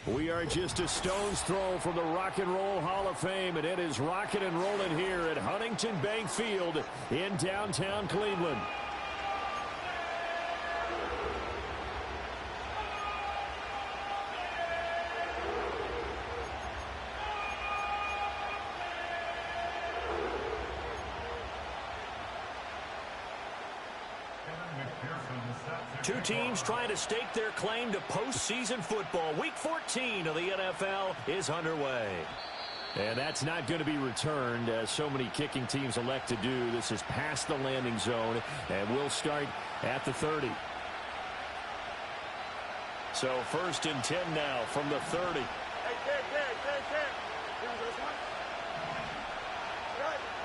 We are just a stone's throw from the Rock and Roll Hall of Fame, and it is rocking and rolling here at Huntington Bank Field in downtown Cleveland. Two teams trying to stake their claim to postseason football. Week 14 of the NFL is underway. And that's not going to be returned, as so many kicking teams elect to do. This is past the landing zone, and we'll start at the 30. So 1st and 10 now from the 30.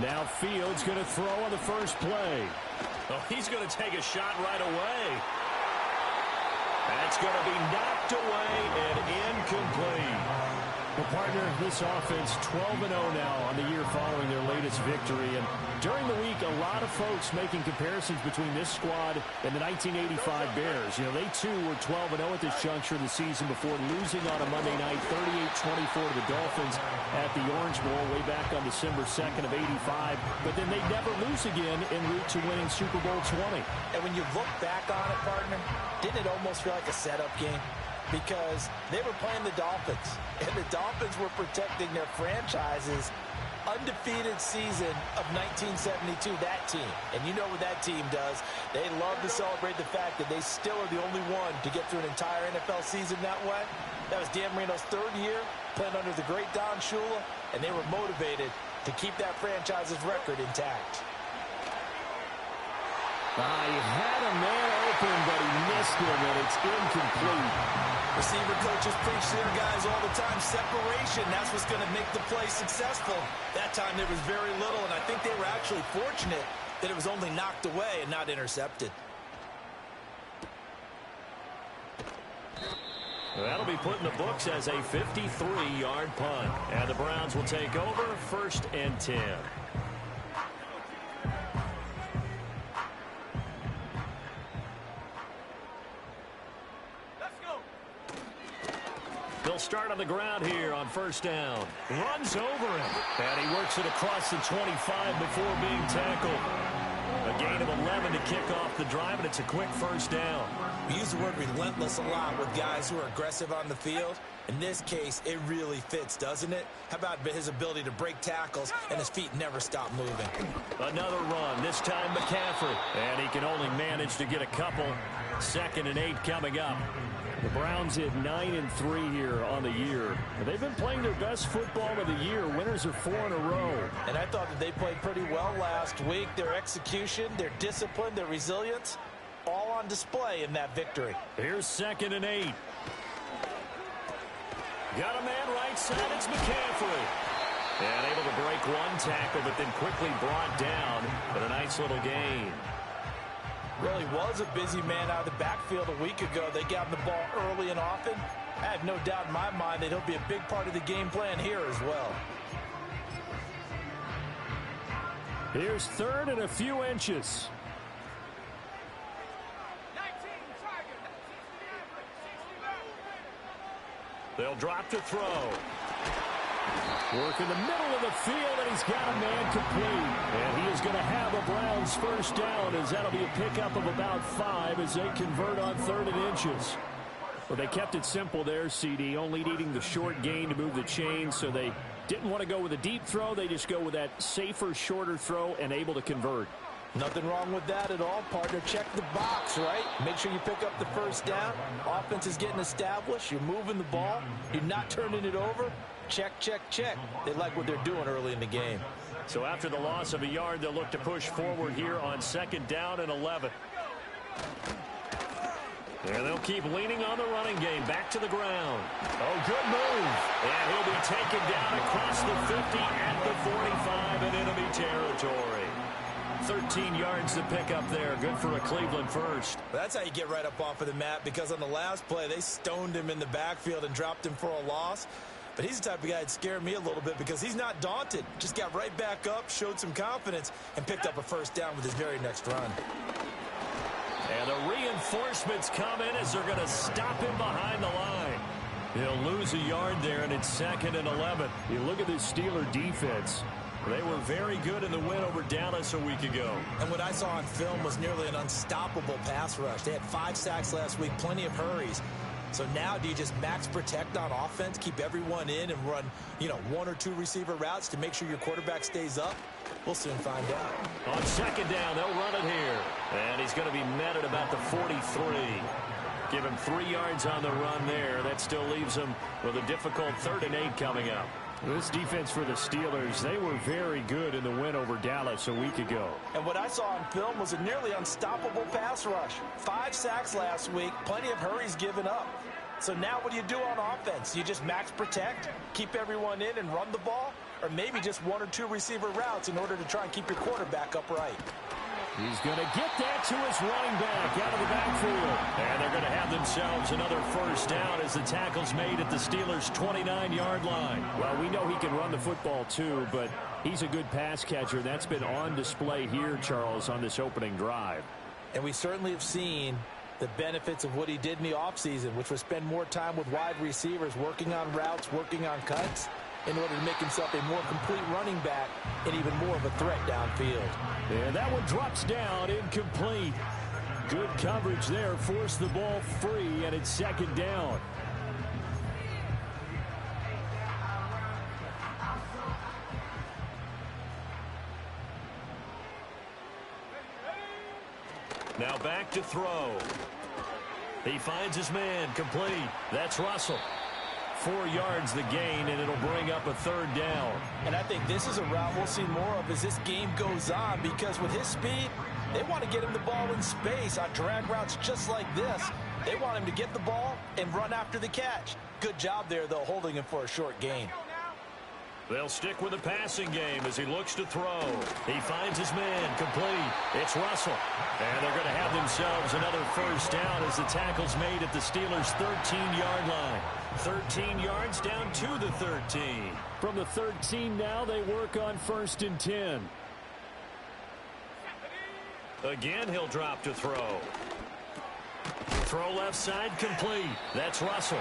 Now Fields going to throw on the first play. Oh, he's going to take a shot right away. That's going to be knocked away and incomplete. Well, partner, this offense 12-0 now on the year following their latest victory. And during the week, a lot of folks making comparisons between this squad and the 1985 Bears. You know, they too were 12-0 at this juncture of the season before losing on a Monday night 38-24 to the Dolphins at the Orange Bowl way back on December 2nd of '85. But then they never lose again en route to winning Super Bowl 20. And when you look back on it, partner, didn't it almost feel like a setup game? Because they were playing the Dolphins, and the Dolphins were protecting their franchise's undefeated season of 1972, that team. And you know what that team does. They love to celebrate the fact that they still are the only one to get through an entire NFL season that way. That was Dan Marino's 3rd year, playing under the great Don Shula, and they were motivated to keep that franchise's record intact. He had a man open, but he missed him, and it's incomplete. Receiver coaches preach to their guys all the time. Separation, that's what's going to make the play successful. That time there was very little, and I think they were actually fortunate that it was only knocked away and not intercepted. That'll be put in the books as a 53-yard punt. And the Browns will take over 1st and 10. They'll start on the ground here on 1st down. Runs over him. And he works it across the 25 before being tackled. A gain of 11 to kick off the drive, and it's a quick 1st down. We use the word relentless a lot with guys who are aggressive on the field. In this case, it really fits, doesn't it? How about his ability to break tackles and his feet never stop moving? Another run, this time McCaffrey. And he can only manage to get a couple. 2nd and 8 coming up. The Browns at 9-3 here on the year. They've been playing their best football of the year. Winners are 4 in a row. And I thought that they played pretty well last week. Their execution, their discipline, their resilience, all on display in that victory. Here's 2nd and 8. Got a man right side. It's McCaffrey. And able to break one tackle, but then quickly brought down. But a nice little gain. Really was a busy man out of the backfield a week ago. They got him the ball early and often. I have no doubt in my mind that he'll be a big part of the game plan here as well. Here's 3rd and a few inches. They'll drop to throw. Work in the middle of the field, and he's got a man complete. And he is going to have a Browns 1st down, as that'll be a pickup of about 5 as they convert on 3rd and inches. Well, they kept it simple there, CD, only needing the short gain to move the chain, so they didn't want to go with a deep throw. They just go with that safer, shorter throw and able to convert. Nothing wrong with that at all, partner. Check the box, right? Make sure you pick up the 1st down. Offense is getting established. You're moving the ball. You're not turning it over. Check, check, check. They like what they're doing early in the game. So after the loss of a yard, they'll look to push forward here on 2nd down and 11. And they'll keep leaning on the running game. Back to the ground. Oh, good move. And he'll be taken down across the 50 at the 45 in enemy territory. 13 yards to pick up there. Good for a Cleveland 1st. That's how you get right up off of the mat, because on the last play, they stoned him in the backfield and dropped him for a loss. But he's the type of guy that scared me a little bit because he's not daunted. Just got right back up, showed some confidence, and picked up a 1st down with his very next run. And the reinforcements come in as they're going to stop him behind the line. He'll lose a yard there, and it's 2nd and 11. You look at this Steeler defense. They were very good in the win over Dallas a week ago. And what I saw on film was nearly an unstoppable pass rush. They had 5 sacks last week, plenty of hurries. So now do you just max protect on offense, keep everyone in and run, 1 or 2 receiver routes to make sure your quarterback stays up? We'll soon find out. On 2nd down, they'll run it here. And he's going to be met at about the 43. Give him 3 yards on the run there. That still leaves him with a difficult 3rd and 8 coming up. This defense for the Steelers, they were very good in the win over Dallas a week ago. And what I saw on film was a nearly unstoppable pass rush. 5 sacks last week, plenty of hurries given up. So now what do you do on offense? You just max protect, keep everyone in and run the ball? Or maybe just 1 or 2 receiver routes in order to try and keep your quarterback upright? He's going to get that to his running back out of the backfield. And they're going to have themselves another 1st down as the tackle's made at the Steelers' 29-yard line. Well, we know he can run the football too, but he's a good pass catcher. That's been on display here, Charles, on this opening drive. And we certainly have seen the benefits of what he did in the offseason, which was spend more time with wide receivers, working on routes, working on cuts, in order to make himself a more complete running back and even more of a threat downfield. And that one drops down, incomplete. Good coverage there, forced the ball free, and it's 2nd down. Now back to throw. He finds his man, complete. That's Russell. 4 yards the gain, and it'll bring up a 3rd down. And I think this is a route we'll see more of as this game goes on, because with his speed, they want to get him the ball in space on drag routes just like this. They want him to get the ball and run after the catch. Good job there, though, holding him for a short gain. They'll stick with the passing game as he looks to throw. He finds his man, complete. It's Russell. And they're going to have themselves another 1st down as the tackle's made at the Steelers' 13-yard line. 13 yards down to the 13. From the 13 now, they work on 1st and 10. Again, he'll drop to throw. Throw left side, complete. That's Russell.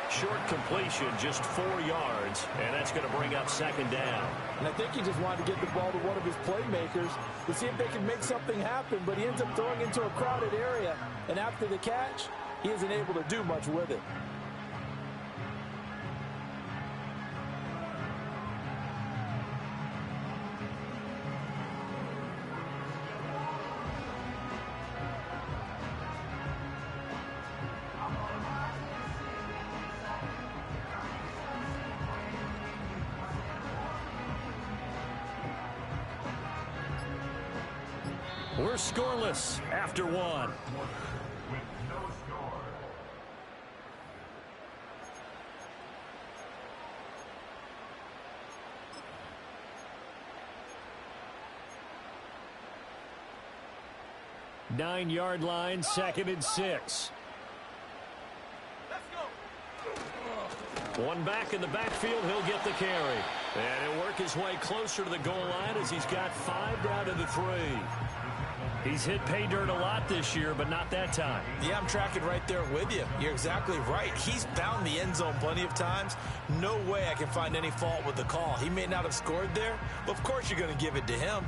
Short completion, just 4 yards, and that's going to bring up 2nd down. And I think he just wanted to get the ball to one of his playmakers to see if they can make something happen, but he ends up throwing into a crowded area, and after the catch, he isn't able to do much with it. We're scoreless after 1. Nine-yard line, 2nd and 6. One back in the backfield, he'll get the carry. And he'll work his way closer to the goal line as he's got 5 down to the 3. He's hit pay dirt a lot this year, but not that time. Yeah, I'm tracking right there with you. You're exactly right. He's found the end zone plenty of times. No way I can find any fault with the call. He may not have scored there, but of course you're going to give it to him.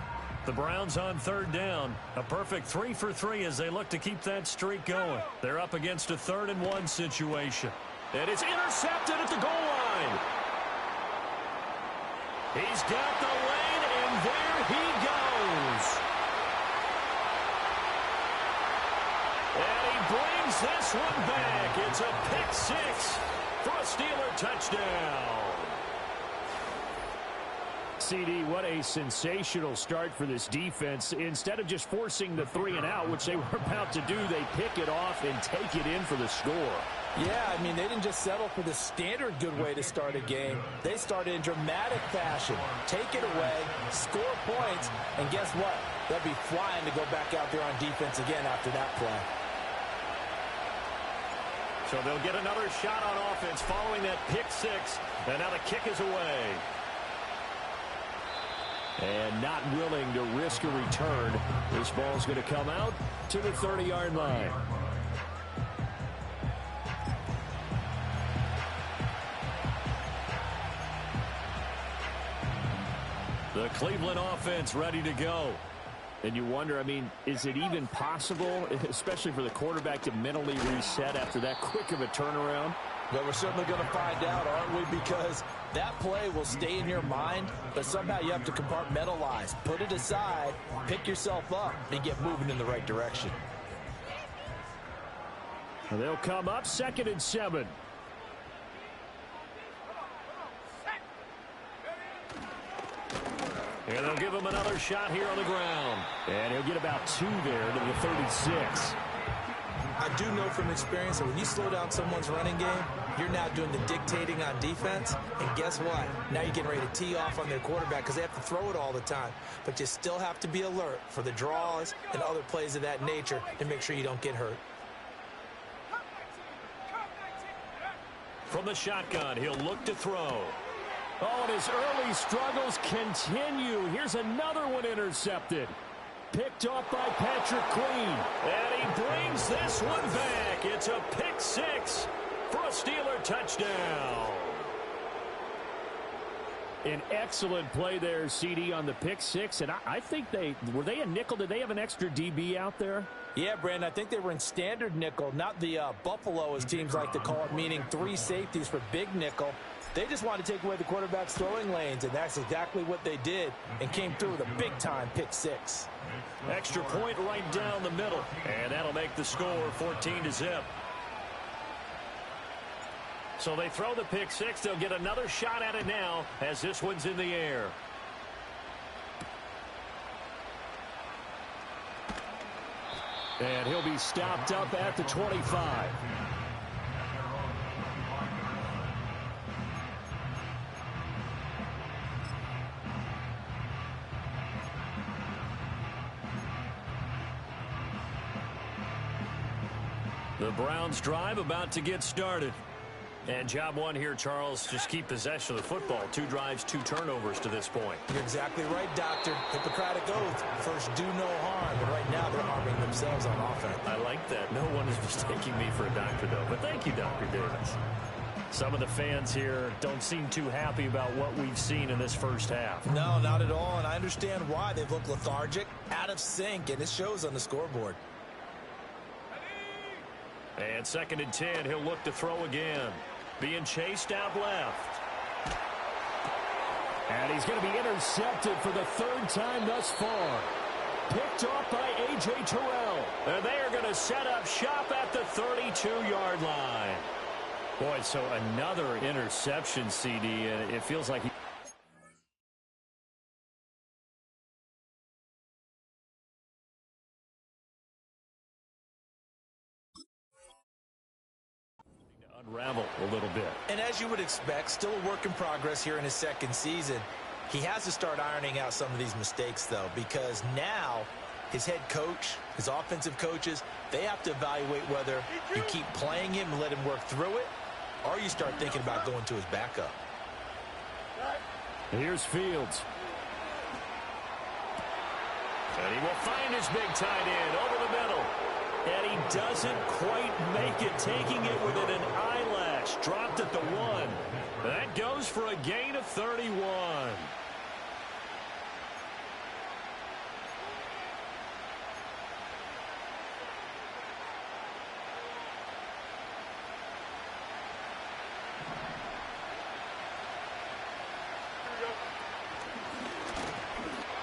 The Browns on 3rd down. A perfect 3 for 3 as they look to keep that streak going. They're up against a 3rd and 1 situation. And it's intercepted at the goal line. He's got the lane, and there he goes. And he brings this one back. It's a pick 6 for a Steeler touchdown. CD, what a sensational start for this defense. Instead of just forcing the 3 and out, which they were about to do, they pick it off and take it in for the score. Yeah, I mean, they didn't just settle for the standard good way to start a game. They started in dramatic fashion. Take it away, score points, and guess what? They'll be flying to go back out there on defense again after that play. So they'll get another shot on offense following that pick 6, and now the kick is away. And not willing to risk a return. This ball's going to come out to the 30-yard line. The Cleveland offense ready to go. And you wonder, I mean, is it even possible, especially for the quarterback, to mentally reset after that quick of a turnaround? Well, we're certainly going to find out, aren't we? Because that play will stay in your mind, but somehow you have to compartmentalize. Put it aside, pick yourself up, and get moving in the right direction. And they'll come up 2nd and 7. And they'll give him another shot here on the ground. And he'll get about 2 there to the 36. I do know from experience that when you slow down someone's running game, you're now doing the dictating on defense. And guess what? Now you're getting ready to tee off on their quarterback because they have to throw it all the time. But you still have to be alert for the draws and other plays of that nature to make sure you don't get hurt. From the shotgun, he'll look to throw. Oh, and his early struggles continue. Here's another one intercepted. Picked off by Patrick Queen. And he brings this one back. It's a pick 6 for a Steeler touchdown. An excellent play there, CD, on the pick 6. And I think were they a nickel? Did they have an extra DB out there? Yeah, Brandon, I think they were in standard nickel, not the Buffalo, as teams like to call it, meaning 3 safeties for big nickel. They just wanted to take away the quarterback's throwing lanes, and that's exactly what they did and came through with a big-time pick 6. Extra point right down the middle, and that'll make the score 14-0. So they throw the pick 6. They'll get another shot at it now as this one's in the air. And he'll be stopped up at the 25. The Browns drive about to get started. And job one here, Charles, just keep possession of the football. 2 drives, 2 turnovers to this point. You're exactly right, Doctor. Hippocratic oath. First, do no harm. But right now, they're harming themselves on offense. I like that. No one is mistaking me for a doctor, though. But thank you, Dr. Davis. Some of the fans here don't seem too happy about what we've seen in this first half. No, not at all. And I understand why. They've looked lethargic, out of sync, and it shows on the scoreboard. And 2nd and 10, he'll look to throw again. Being chased out left. And he's going to be intercepted for the 3rd time thus far. Picked off by A.J. Terrell. And they are going to set up shop at the 32-yard line. Boy, so another interception, CD, and it feels like he... unravel a little bit. And as you would expect, still a work in progress here in his 2nd season. He has to start ironing out some of these mistakes, though, because now his head coach, his offensive coaches, they have to evaluate whether you keep playing him and let him work through it, or you start thinking about going to his backup. Here's Fields. And he will find his big tight end over the middle. And he doesn't quite make it, taking it within an eyelash. Dropped at the 1. That goes for a gain of 31.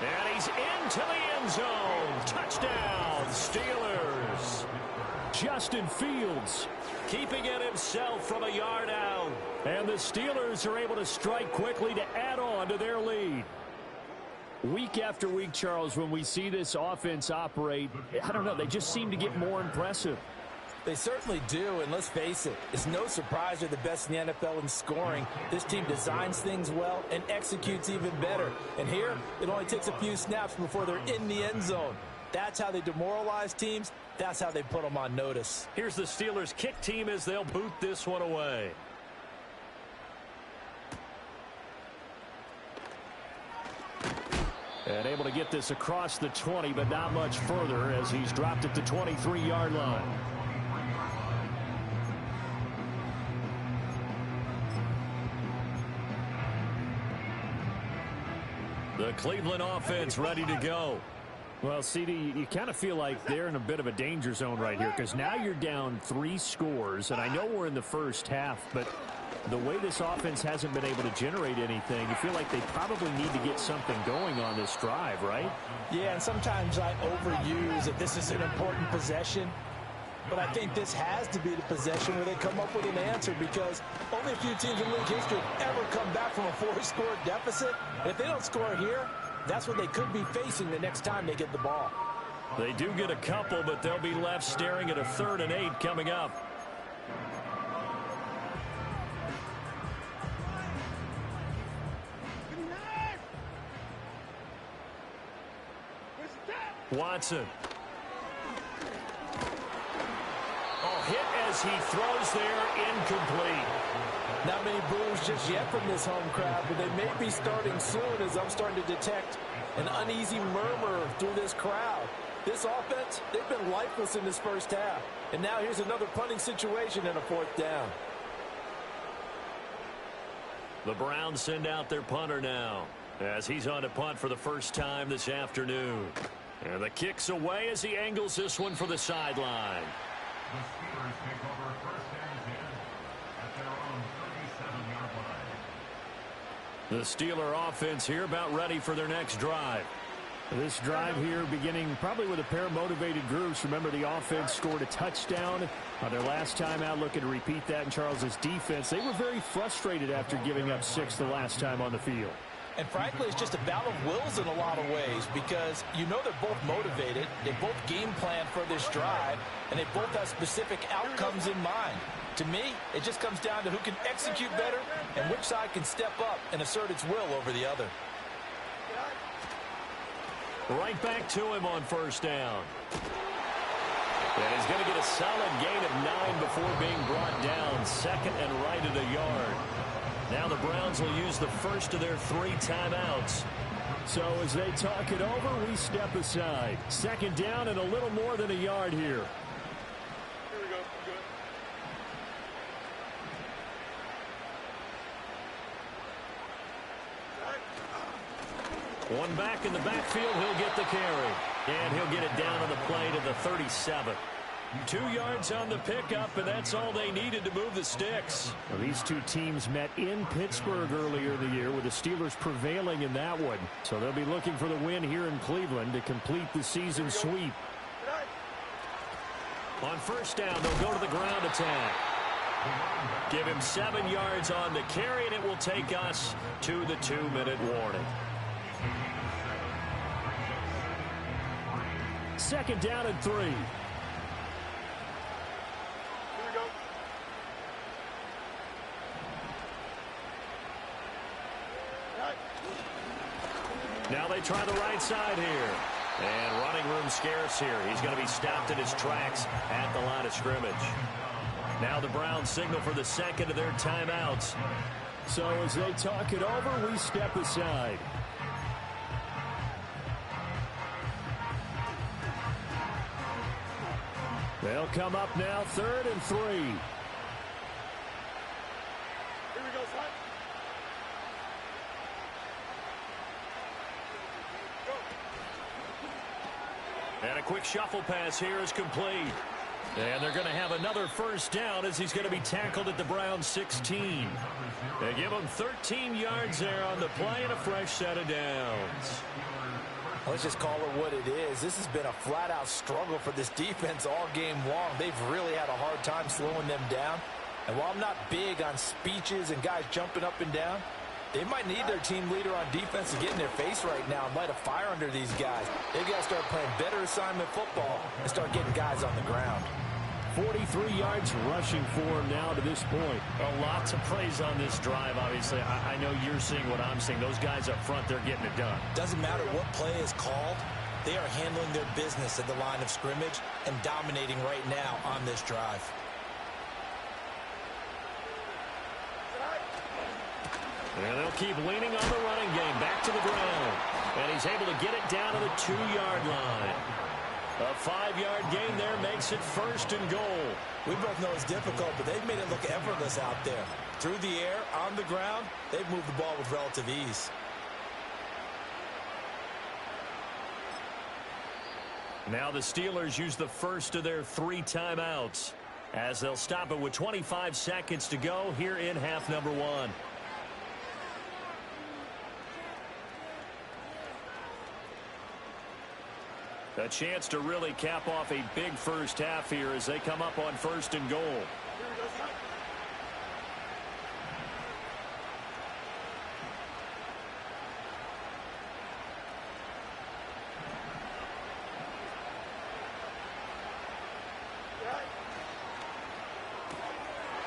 And he's into the end zone. Touchdown, Steelers. Justin Fields keeping it himself from a yard out. And the Steelers are able to strike quickly to add on to their lead. Week after week, Charles, when we see this offense operate, I don't know, they just seem to get more impressive. They certainly do, and let's face it, it's no surprise they're the best in the NFL in scoring. This team designs things well and executes even better. And here, it only takes a few snaps before they're in the end zone. That's how they demoralize teams. That's how they put them on notice. Here's the Steelers kick team as they'll boot this one away. And able to get this across the 20, but not much further as he's dropped at the 23-yard line. The Cleveland offense ready to go. Well, CD, you kind of feel like they're in a bit of a danger zone right here because now you're down 3 scores, and I know we're in the first half, but the way this offense hasn't been able to generate anything, you feel like they probably need to get something going on this drive, right? Yeah, and sometimes I overuse that this is an important possession, but I think this has to be the possession where they come up with an answer because only a few teams in league history have ever come back from a 4-score deficit. And if they don't score here, that's what they could be facing the next time they get the ball. They do get a couple, but they'll be left staring at a 3rd and 8 coming up. Watson. Oh, hit as he throws there, incomplete. Not many boos just yet from this home crowd, but they may be starting soon as I'm starting to detect an uneasy murmur through this crowd. This offense, they've been lifeless in this first half. And now here's another punting situation and a 4th down. The Browns send out their punter now as he's on to punt for the first time this afternoon. And the kick's away as he angles this one for the sideline. The Steelers take over 1st and 10 at their own 37-yard line. The Steeler offense here about ready for their next drive. This drive here beginning probably with a pair of motivated groups. Remember, the offense scored a touchdown on their last time out, looking to repeat that in Charles's defense. They were very frustrated after giving up 6 the last time on the field. And frankly, it's just a battle of wills in a lot of ways because you know they're both motivated. They both game plan for this drive, and they both have specific outcomes in mind. To me, it just comes down to who can execute better and which side can step up and assert its will over the other. Right back to him on 1st down. And he's going to get a solid gain of 9 before being brought down. 2nd and right at a yard. Now the Browns will use the first of their 3 timeouts. So as they talk it over, we step aside. 2nd down and a little more than a yard here. Here we go. Good. One back in the backfield, he'll get the carry. And he'll get it down on the play to the 37. 2 yards on the pickup, and that's all they needed to move the sticks. Well, these two teams met in Pittsburgh earlier in the year, with the Steelers prevailing in that one. So they'll be looking for the win here in Cleveland to complete the season sweep. On 1st down, they'll go to the ground attack. Give him 7 yards on the carry, and it will take us to the 2-minute warning. 2nd down and 3. Now they try the right side here. And running room scarce here. He's going to be stopped in his tracks at the line of scrimmage. Now the Browns signal for the 2nd of their timeouts. So as they talk it over, we step aside. They'll come up now 3rd and 3. Here we go, son. And a quick shuffle pass here is complete. And they're going to have another 1st down as he's going to be tackled at the Browns 16. They give him 13 yards there on the play and a fresh set of downs. Let's just call it what it is. This has been a flat-out struggle for this defense all game long. They've really had a hard time slowing them down. And while I'm not big on speeches and guys jumping up and down, they might need their team leader on defense to get in their face right now and light a fire under these guys. They've got to start playing better assignment football and start getting guys on the ground. 43 yards rushing for him now to this point. A lot to praise on this drive, obviously. I know you're seeing what I'm seeing. Those guys up front, they're getting it done. Doesn't matter what play is called. They are handling their business at the line of scrimmage and dominating right now on this drive. And they'll keep leaning on the running game. Back to the ground. And he's able to get it down to the 2-yard line. A 5-yard gain there makes it 1st and goal. We both know it's difficult, but they've made it look effortless out there. Through the air, on the ground, they've moved the ball with relative ease. Now the Steelers use the first of their 3 timeouts as they'll stop it with 25 seconds to go here in half number 1. A chance to really cap off a big first half here as they come up on 1st and goal. Here we go, son.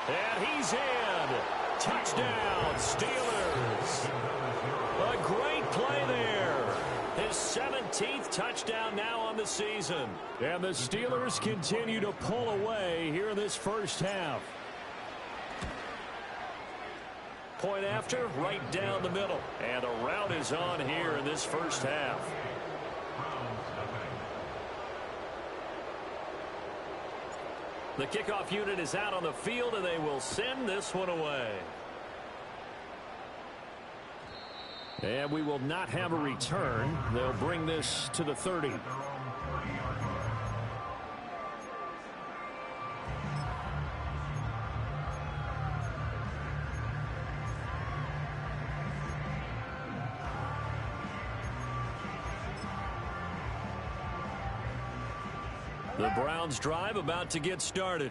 And he's in. Touchdown, Steelers. A great play there. His 17th touchdown now on the season. And the Steelers continue to pull away here in this first half. Point after, right down the middle. And a rout is on here in this first half. The kickoff unit is out on the field, and they will send this one away. And we will not have a return. They'll bring this to the 30. The Browns drive about to get started.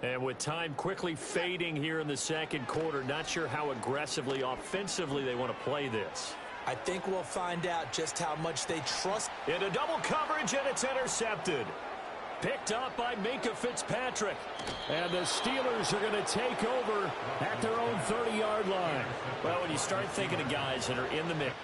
And with time quickly fading here in the second quarter, not sure how aggressively, offensively they want to play this. I think we'll find out just how much they trust. Into double coverage, and it's intercepted. Picked up by Minka Fitzpatrick. And the Steelers are going to take over at their own 30-yard line. Well, when you start thinking of guys that are in the mix.